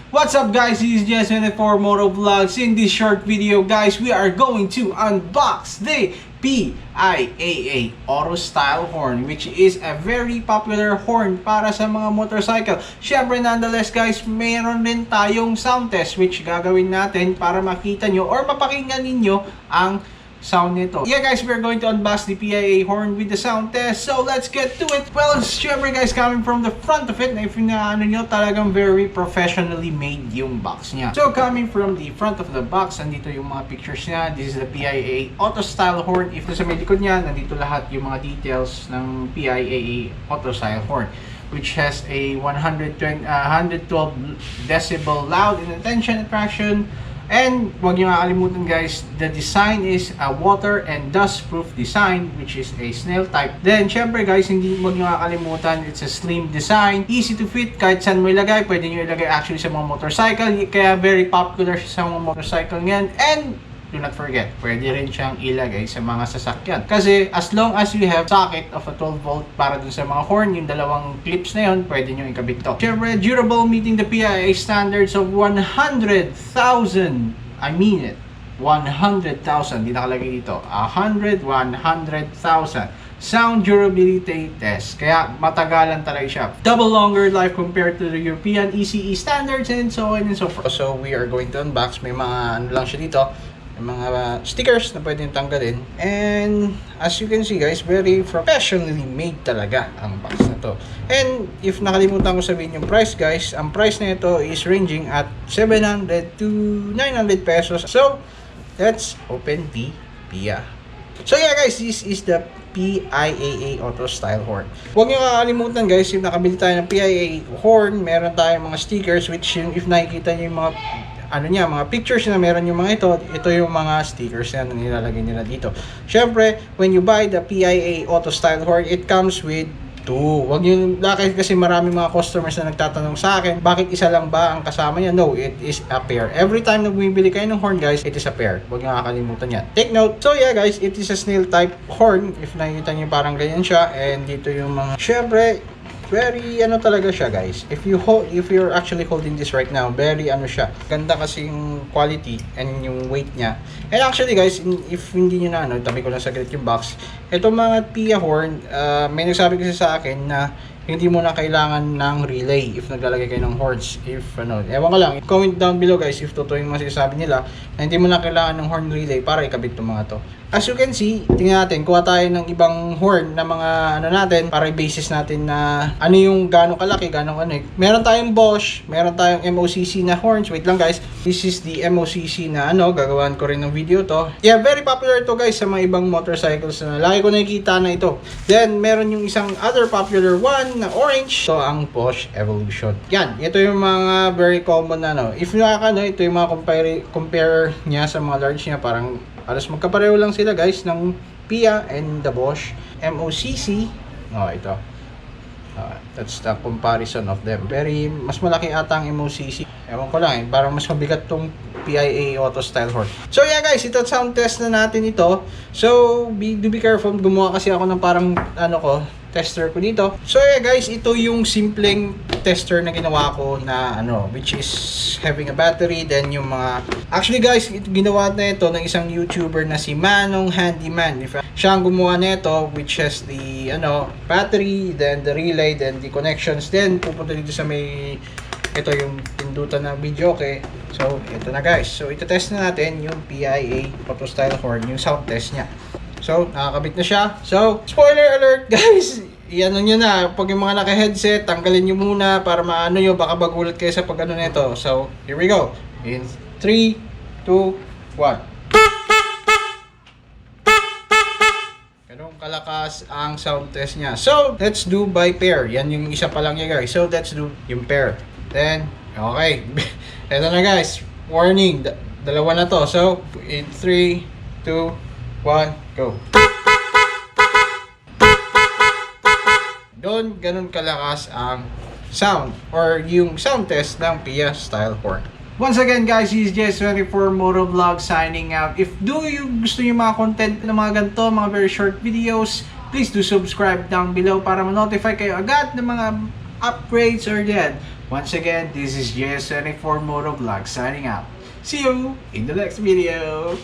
What's up guys, this is Jess24 Motovlogs. In this short video guys, we are going to unbox the PIAA Auto Style Horn, which is a very popular horn para sa mga motorcycle. Syempre nonetheless guys, meron din tayong sound test which gagawin natin para makita nyo or mapakinggan ninyo ang sound nito. Yeah guys, we're going to unbox the PIAA horn with the sound test. So let's get to it. Well, syempre guys, coming from the front of it, na if inaano nyo, talagang very professionally made yung box niya. So coming from the front of the box, andito yung mga pictures niya. This is the PIAA Auto Style Horn. If sa may likod niya, nandito lahat yung mga details ng PIAA Auto Style Horn, which has a 112 decibel loud and attention attraction. And wag niyo kakalimutan guys, the design is a water and dust proof design, which is a snail type. Then syempre guys, hindi wag niyo kakalimutan, it's a slim design, easy to fit, kahit saan mo ilagay. Pwede niyo ilagay actually sa mga motorcycle, kaya very popular siya sa mga motorcycle ngayon. And do not forget, pwede rin siyang ilagay sa mga sasakyan. Kasi as long as you have socket of a 12 volt para dun sa mga horn, yung dalawang clips na yun, pwede nyo ikabit to. Siyempre, durable, meeting the PIAA standards of 100,000. I mean it. 100,000. Di nakalagay dito. 100,000. Sound durability test. Kaya matagalan talaga siya. Double longer life compared to the European ECE standards and so on and so forth. So we are going to unbox. May mga ano lang siya dito. May mga stickers na pwedeng tanggalin. And as you can see guys, very professionally made talaga ang box na to. And if nakalimutan ko sabihin yung price guys, ang price na ito is ranging at 700 to 900 pesos. So let's open the PIA. So yeah guys, this is the PIAA Auto Style Horn. Huwag nyo kakalimutan guys, if nakabili tayo ng PIAA horn, meron tayong mga stickers which if nakikita nyo yung mga mga pictures na meron yung mga ito yung mga stickers na nilalagay nila dito. Syempre, when you buy the PIAA Auto Style Horn, it comes with two. Wag yun, kasi marami mga customers na nagtatanong sa akin, bakit isa lang ba ang kasama niya? No, it is a pair. Every time na bumibili kayo ng horn guys, it is a pair. Wag niyo kakalimutan yan. Take note. So yeah guys, it is a snail type horn. If nakikita niyo parang ganyan siya, and dito yung mga, syempre, very talaga siya guys. If you're actually holding this right now, very siya. Ganda kasi yung quality and yung weight niya. And actually guys, if hindi niyo na tabi ko lang saglit yung box. Itong mga PIAA horn, may nagsabi kasi sa akin na hindi mo na kailangan ng relay if naglalagay kayo ng horns. If ewan ko lang, comment down below guys if totoo yung masasabi nila na hindi mo na kailangan ng horn relay para ikabit itong mga to. As you can see, tingnan natin, kuha tayo ng ibang horn na mga natin para i-basis natin na yung gano'ng kalaki, gano'ng Meron tayong Bosch, meron tayong MOCC na horns. Wait lang guys, this is the MOCC na gagawin ko rin ng video to. Yeah, very popular to guys sa mga ibang motorcycles na lagi ko nakikita na ito. Then, meron yung isang other popular one na orange. So, ang Bosch Evolution. Yan, ito yung mga very common na If ito yung mga compare niya sa mga large niya, parang alas magkapareho lang sila guys ng PIAA and the Bosch MOCC. Ito. That's the comparison of them. Very, mas malaki ata ang MOCC. Ewan ko lang parang mas mabigat tong PIAA Auto Style Horn. So yeah guys, ito sound test na natin ito. So, do be careful. Gumawa kasi ako ng parang tester ko dito. So yeah guys, ito yung simpleng tester na ginawa ko na which is having a battery, then yung mga actually guys, ginawa na ito ng isang YouTuber na si Manong Handyman. Siya ang gumawa na ito, which has the battery, then the relay, then the connections, then pupunta dito sa may ito yung pindutan na video. Okay, so ito na guys. So ito test na natin yung PIAA Auto Style Horn, yung sound test niya. So nakakabit na siya. So spoiler alert guys, nyo na, pag yung mga naka-headset, tanggalin nyo muna para maano nyo, baka bagulat kayo sa pag nito. So here we go, in 3, 2, 1. Ganun kalakas ang sound test niya. So let's do by pair. Yan yung isa pa lang niya guys. So let's do yung pair. Then okay, eto na guys, warning, dalawa na to. So in 3, 2, 1, go. Ganun kalakas ang sound or yung sound test ng PIAA Style Horn. Once again guys, this is Jess24 Motovlogs signing out. If gusto nyo mga content na mga ganito, mga very short videos, please do subscribe down below para ma-notify kayo agad ng mga upgrades or Once again, this is JS24 Motovlogs signing out. See you in the next video!